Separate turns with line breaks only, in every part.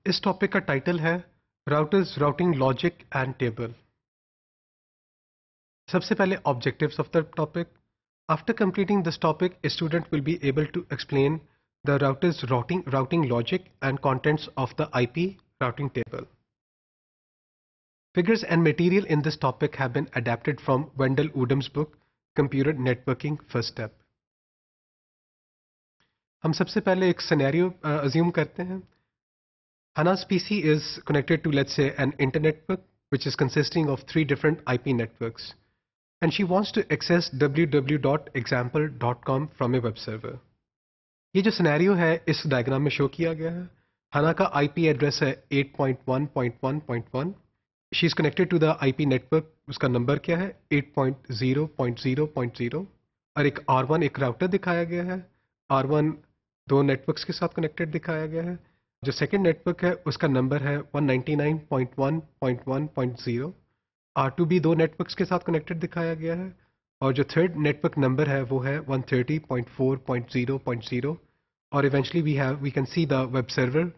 इस टॉपिक का टाइटल है routers routing logic and table. सबसे पहले objectives of the topic. After completing this topic a student will be able to explain the router's routing logic and contents of the IP routing table. Figures and material in this topic have been adapted from Wendell Udam's book Computer Networking First Step. हम सबसे पहले एक scenario assume करते हैं। Hana's PC is connected to, let's say, an internet network which is consisting of 3 different IP networks, and she wants to access www.example.com from a web server. ये जो scenario है इस डायग्राम में show किया गया है। हना का IP एड्रेस है 8.1.1.1। She is connected to the IP network, उसका नंबर क्या है 8.0.0.0, और एक R1 एक राउटर दिखाया गया है। R1 दो नेटवर्क्स के साथ कनेक्टेड दिखाया गया है। जो सेकंड नेटवर्क है उसका नंबर है 199.1.1.0। R2 भी दो नेटवर्क्स के साथ कनेक्टेड दिखाया गया है, और जो थर्ड नेटवर्क नंबर है वो है 130.4.0.0। और eventually we can see the web server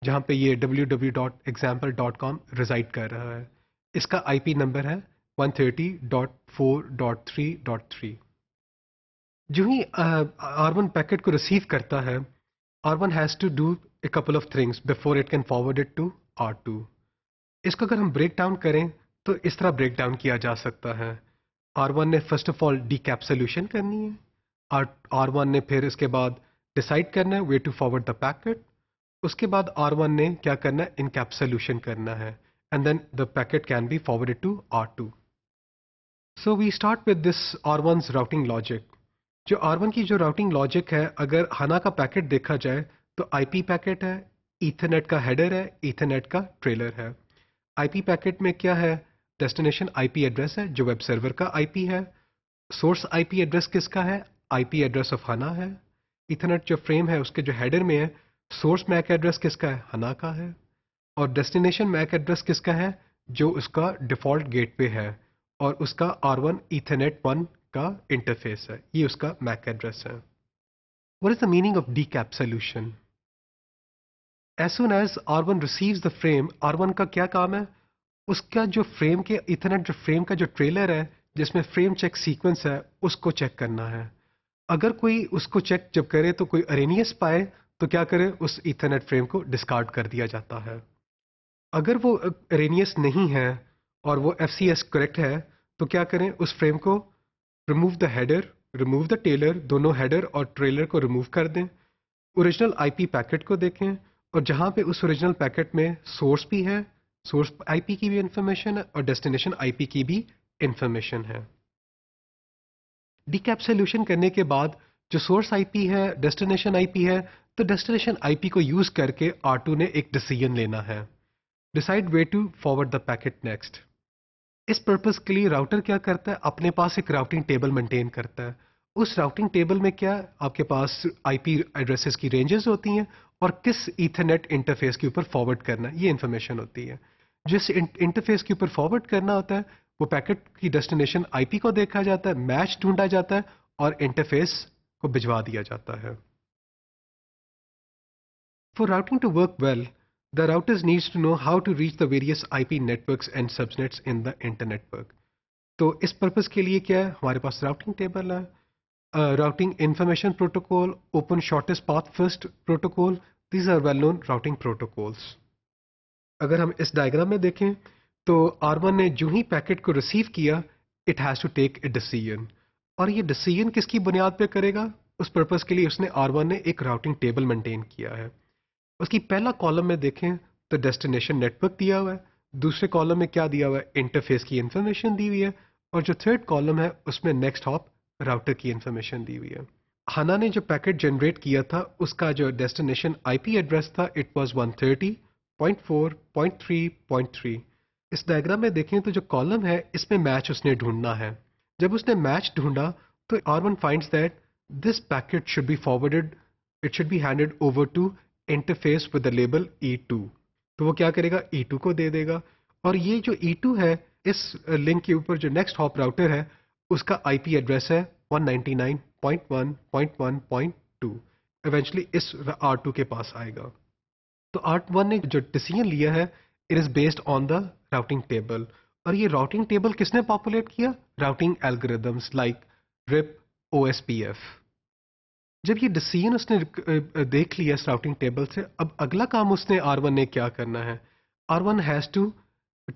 जहाँ पे ये www.example.com रिजाइड कर रहा है। इसका IP नंबर है 130.4.3.3। जो ही R1 पैकेट को रिसीव करता है, R1 has to do a couple of things before it can forward it to R2. इसको अगर हम ब्रेक डाउन करें तो इस तरह ब्रेक डाउन किया जा सकता है। R1 ने फर्स्ट ऑफ ऑल डीकैप्सुलेशन करनी है। R1 ने फिर इसके बाद डिसाइड करना है way to forward the packet. उसके बाद R1 ने क्या करना है, इनकैप्सुलेशन करना है, and then the packet can be forwarded to R2। So we start with this R1's routing logic. जो R1 की जो राउटिंग लॉजिक है, अगर हना का पैकेट देखा जाए तो IP पैकेट है, ईथरनेट का हेडर है, ईथरनेट का ट्रेलर है। IP पैकेट में क्या है, डेस्टिनेशन IP एड्रेस है जो वेब सर्वर का IP है। सोर्स IP एड्रेस किसका है, IP एड्रेस ऑफ हना है। ईथरनेट जो फ्रेम है उसके जो हेडर में है, सोर्स मैक एड्रेस किसका है, हना का है। और डेस्टिनेशन मैक एड्रेस किसका है, जो उसका डिफॉल्ट गेटवे है, और उसका R1 ईथरनेट 1 का इंटरफेस है, ये उसका मैक एड्रेस है। What is the meaning of decapsulation? As soon as R1 receives the frame, R1 का क्या काम है, उसका जो फ्रेम के इथरनेट जो फ्रेम का जो ट्रेलर है जिसमें फ्रेम चेक सीक्वेंस है उसको चेक करना है। अगर कोई उसको चेक जब करे तो कोई अरेनियस पाए तो क्या करे, उस इथरनेट फ्रेम को डिस्कार्ड कर दिया जाता है। अगर वो अरेनियस नहीं है और वो FCS करेक्ट है तो क्या करें, उस फ्रेम को remove the header, remove the trailer, दोनों हेडर और ट्रेलर को रिमूव कर दें। ओरिजिनल IP पैकेट को देखें, और जहाँ पे उस ओरिजिनल पैकेट में सोर्स भी है, सोर्स IP की भी इंफॉर्मेशन है, और डेस्टिनेशन IP की भी इंफॉर्मेशन है। डिकैप्सुलेशन करने के बाद जो सोर्स IP है, डेस्टिनेशन IP है, तो डेस्टिनेशन IP को यूज करके R2 ने एक डिसीजन लेना है, decide way to forward the packet next. इस पर्पस के लिए राउटर क्या करता है, अपने पास एक राउटिंग टेबल मेंटेन करता है। उस राउटिंग टेबल में क्या आपके पास IP एड्रेसेस की रेंजेस होती हैं और किस ईथरनेट इंटरफेस के ऊपर फॉरवर्ड करना है, ये इंफॉर्मेशन होती है। जिस इंटरफेस के ऊपर फॉरवर्ड करना होता है वो पैकेट की डेस्टिनेशन IP को देखा जाता है, मैच ढूंढा जाता है और इंटरफेस को भिजवा दिया जाता है। For routing to work well, the routers needs to know how to reach the various IP networks and subnets in the internetwork. तो इस पर्पस के लिए क्या है, हमारे पास राउटिंग टेबल है, routing information protocol, open shortest path first protocol, these are well known routing protocols. अगर हम इस डायग्राम में देखें तो R1 ने जो ही पैकेट को रिसीव किया, it has to take a decision, और ये डिसीजन किसकी बुनियाद पे करेगा, उस पर्पस के लिए उसने R1 ने एक राउटिंग टेबल मेंटेन किया है। उसकी पहला कॉलम में देखें तो डेस्टिनेशन नेटवर्क दिया हुआ है, दूसरे कॉलम में क्या दिया हुआ है, इंटरफेस की इंफॉर्मेशन दी हुई है, और जो थर्ड कॉलम है उसमें नेक्स्ट हॉप राउटर की इंफॉर्मेशन दी हुई है। हना ने जो पैकेट जनरेट किया था उसका जो डेस्टिनेशन IP एड्रेस था इट वाज 130.4.3.3। इस डायग्राम में देखें तो जो कॉलम है इसमें मैच उसने ढूंढना है। जब उसने मैच ढूंढा तो R1 finds that this packet should be forwarded, it should be handed over to interface with the label E2। तो वो क्या करेगा, E2 को दे देगा, और ये जो E2 है इस लिंक के ऊपर जो नेक्स्ट हॉप राउटर है उसका IP एड्रेस है 199.1.1.2। इवेंचुअली इस R2 के पास आएगा। तो ART1 ने जो डिसीजन लिया है, it is based on the routing table. और ये राउटिंग टेबल किसने पॉपुलेट किया? Routing algorithms like RIP, OSPF। जब ये डिसीजन उसने देख लिया इस राउटिंग टेबल से, अब अगला काम उसने R1 ने क्या करना है? R1 has to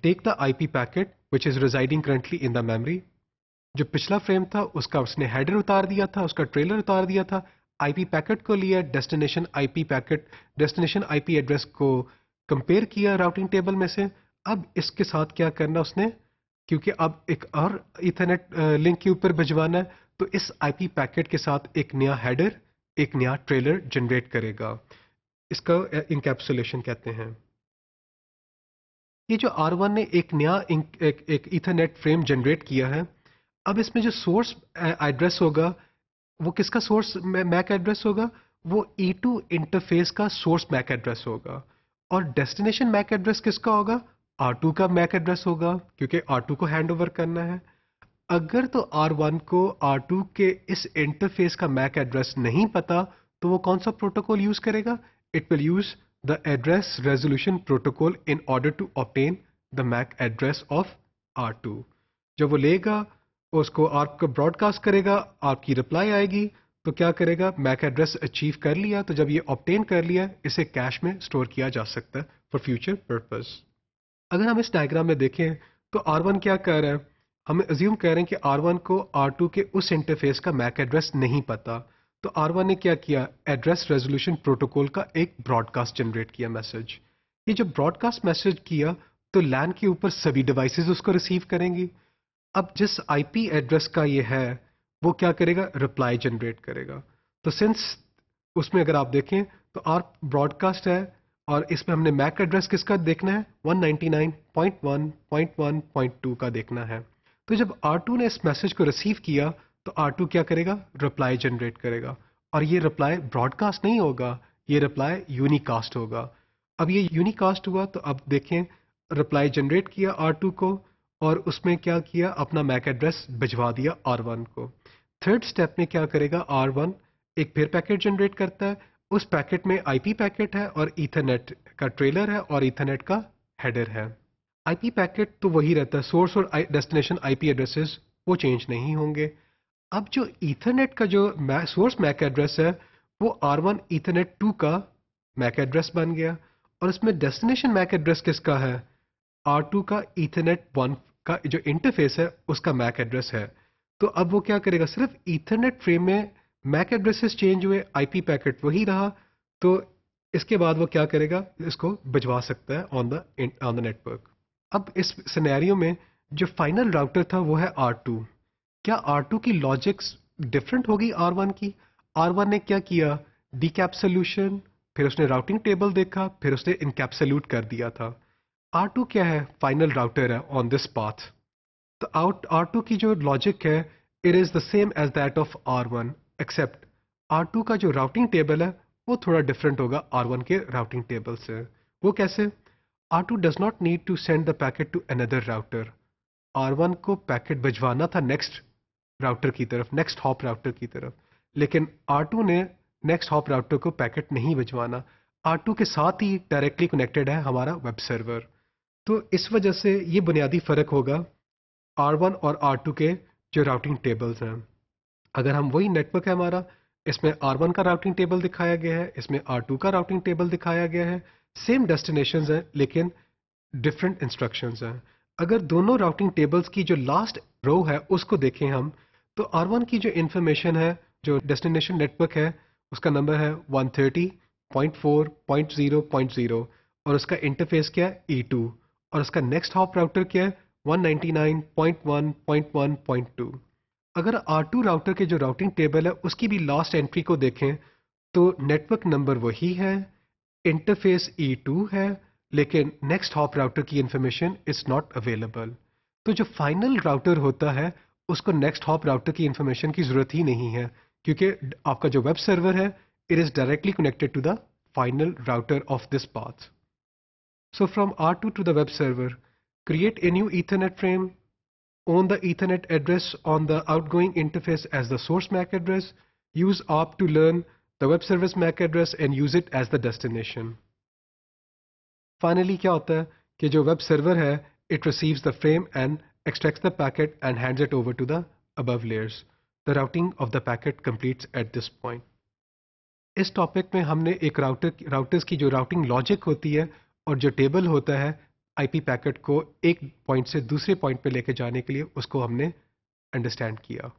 take the IP packet which is residing currently in the memory. जो पिछला फ्रेम था उसका उसने हेडर उतार दिया था, उसका ट्रेलर उतार दिया था, IP पैकेट को लिया, destination IP packet, destination IP address को कंपेयर किया राउटिंग टेबल में से। अब इसके साथ क्या करना उसने, क्योंकि अब एक और इथरनेट लिंक के ऊपर भिजवाना है, तो इस IP पैकेट के साथ एक नया हेडर, एक नया ट्रेलर जनरेट करेगा। इसका इंकैप्सुलेशन कहते हैं। ये जो R1 ने एक नया एक इथरनेट फ्रेम जनरेट किया है, अब इसमें जो सोर्स एड्रेस होगा वो किसका सोर्स मैक एड्रेस होगा? वो E2 इंटरफेस का सोर्स मैक एड्रेस होगा। और डेस्टिनेशन मैक एड्रेस किसका होगा? R2 का मैक एड्रेस होगा, क्योंकि R2 को हैंड ओवर करना है। अगर तो R1 को R2 के इस इंटरफेस का मैक एड्रेस नहीं पता, तो वो कौन सा प्रोटोकॉल यूज करेगा? It will use the address resolution protocol in order to obtain the MAC address of R2। जब वो लेगा, उसको आपको ब्रॉडकास्ट करेगा, आपकी रिप्लाई आएगी, तो क्या करेगा? मैक एड्रेस अचीव कर लिया, तो जब ये ऑब्टेन कर लिया, इसे कैश में स्टोर किया जा सकता है फॉर फ्यूचर पर्पस। अगर हम इस डायग्राम में देखें तो R1 क्या कर रहा है? हम अज्यूम कर रहे हैं कि R1 को R2 के उस इंटरफेस का मैक एड्रेस नहीं पता, तो R1 ने क्या किया? एड्रेस रेजोल्यूशन प्रोटोकॉल का एक ब्रॉडकास्ट जनरेट किया मैसेज। ये जब ब्रॉडकास्ट मैसेज किया, तो लैन के ऊपर सभी डिवाइसेस उसको रिसीव करेंगी। अब जिस IP एड्रेस का ये है, वो क्या करेगा? रिप्लाई जनरेट करेगा। तो सिंस उसमें अगर आप देखें तो R ब्रॉडकास्ट है, और इसमें हमने मैक एड्रेस किसका देखना है? 199.1.1.2 का देखना है। तो जब R2 ने इस मैसेज को रिसीव किया, तो R2 क्या करेगा? रिप्लाई जनरेट करेगा। और ये रिप्लाई ब्रॉडकास्ट नहीं होगा, ये रिप्लाई यूनिकास्ट होगा। अब ये यूनिकास्ट हुआ, तो अब देखें, रिप्लाई जनरेट किया R2 को, और उसमें क्या किया? अपना मैक एड्रेस भिजवा दिया R1 को। थर्ड स्टेप में क्या करेगा? R1 एक फिर पैकेट जनरेट करता है। उस पैकेट में IP पैकेट है और ईथरनेट का ट्रेलर है और ईथरनेट का हेडर है। IP पैकेट तो वही रहता है, सोर्स और डेस्टिनेशन IP एड्रेसेस वो चेंज नहीं होंगे। अब जो ईथरनेट का जो सोर्स मैक एड्रेस है, वो R1 ईथरनेट 2 का मैक एड्रेस बन गया, और इसमें डेस्टिनेशन मैक एड्रेस किसका है? R2 का ईथरनेट 1 का जो इंटरफेस है उसका मैक एड्रेस है। तो अब वो क्या करेगा? सिर्फ ईथरनेट फ्रेम में मैक एड्रेसेस चेंज हुए, IP पैकेट वही रहा, तो इसके बाद वो क्या करेगा? इसको भिजवा सकता है ऑन द नेटवर्क। अब इस सिनेरियो में जो फाइनल राउटर था वो है R2। क्या R2 की लॉजिक्स डिफरेंट होगी R1 की? R1 ने क्या किया? डीकैप्सुलेशन, फिर उसने राउटिंग टेबल देखा, फिर उसने इनकैप्सुलेट कर दिया था। R2 क्या है? फाइनल राउटर है ऑन दिस पाथ। तो R2 की जो लॉजिक है, it is the same as that of R1, except R2 का जो राउटिंग टेबल है वो थोड़ा डिफरेंट होगा R1 के राउटिंग टेबल से। वो कैसे? R2 does not need to send the packet to another router. R1 को पैकेट भिजवाना था नेक्स्ट राउटर की तरफ, नेक्स्ट हॉप राउटर की तरफ, लेकिन R2 ने नेक्स्ट हॉप राउटर को पैकेट नहीं भिजवाना। R2 के साथ ही डायरेक्टली कनेक्टेड है हमारा वेब सर्वर। तो इस वजह से ये बुनियादी फ़र्क होगा R1 और R2 के जो राउटिंग टेबल्स हैं। अगर हम वही नेटवर्क है हमारा, इसमें R1 का राउटिंग टेबल दिखाया गया है, इसमें R2 का राउटिंग टेबल दिखाया गया है, सेम डेस्टिनेशंस हैं लेकिन डिफरेंट इंस्ट्रक्शंस हैं। अगर दोनों राउटिंग टेबल्स की जो लास्ट रो है उसको देखें हम, तो R1 की जो इंफॉर्मेशन है, जो डेस्टिनेशन नेटवर्क है, उसका नंबर है 130.4.0.0, और उसका इंटरफेस क्या है? E2, और उसका नेक्स्ट हॉप राउटर क्या है? 199.1.1.2। अगर R2 राउटर के जो राउटिंग टेबल है उसकी भी लास्ट एंट्री को देखें, तो नेटवर्क नंबर वही है, इंटरफेस E2 है, लेकिन नेक्स्ट हॉप राउटर की इंफॉर्मेशन इज नॉट अवेलेबल। तो जो फाइनल राउटर होता है उसको नेक्स्ट हॉप राउटर की इंफॉर्मेशन की जरूरत ही नहीं है, क्योंकि आपका जो वेब सर्वर है, it is directly connected to the final router of this path. So from R2 to the web server, create a new Ethernet frame, own the Ethernet address on the outgoing interface as the source MAC address, use ARP to learn the web service MAC address and use it as the destination. Finally क्या होता है कि जो web server है, it receives the frame and extracts the packet and hands it over to the above layers. The routing of the packet completes at this point. इस topic में हमने एक राउटर्स की जो राउटिंग लॉजिक होती है और जो टेबल होता है आईपी पैकेट को एक पॉइंट से दूसरे पॉइंट पे लेके जाने के लिए, उसको हमने अंडरस्टैंड किया.